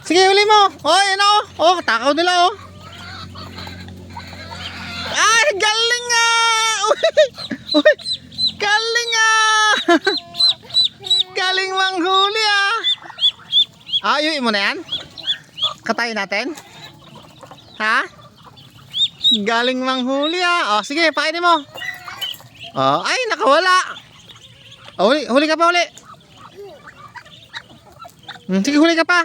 Sige, huli mo. Oh, yan o. Oh, takaw nila oh. Ay, galing nga. Uy, uy, galing nga. Galing manghuli ah. Ayuin mo na yan. Katayin natin. Ha? Galing manghuli ah. Oh, sige, pakainin mo. Oh, ay, nakawala. Oh, huli ka pa, huli. Sige, huli ka pa.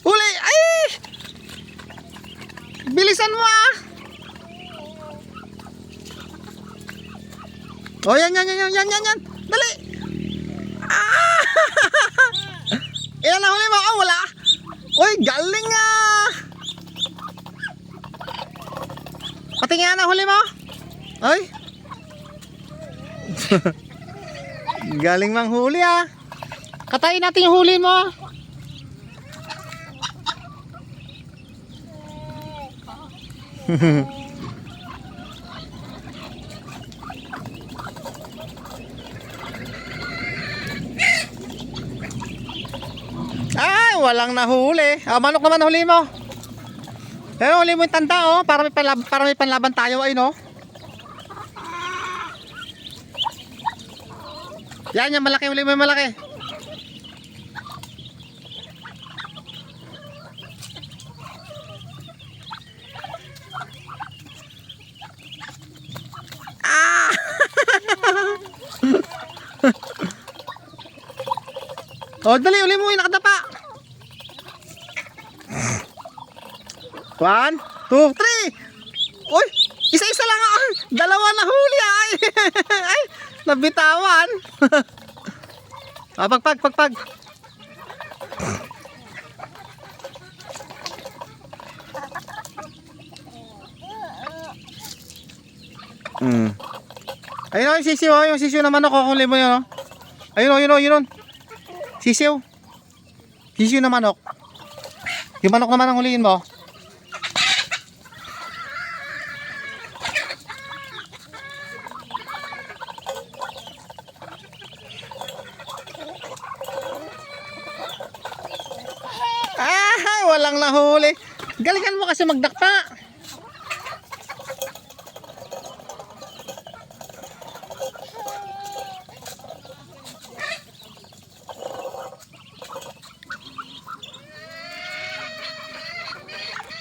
Huli, ay! Bilisan mo ah. Oh, yan. Dali. Ah! Iyan na huli mo. Oh, wala. Uy, galing ah. Patingin na huli mo. Ay. Galing manghuli ah. Katayin natin yung huli mo. Ay, walang nahuli. Manok naman huli mo. Pero huli mo yung tanda oh, para may panlaban tayo ay no. Yan yung malaki, huli mo yung malaki. Ah! Oh, dali, huli mo yung nakadapa. 1, 2, 3. Uy, isa-isa lang ah. Dalawa na huli ay. Ay, nabitawan. Pagpag. Ayun o, yung sisiw oh, yung sisiw na manok, kukunin mo yun oh. Ayun o, yun. Sisiw. Sisiw na manok. Yung manok naman ang huliin mo. Ah, walang nahuli. Galingan mo kasi magdakpa.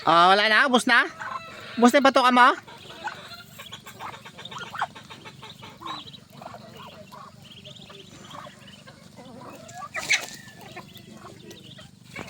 Wala na, ubos na. Ubos na yung batuka mo.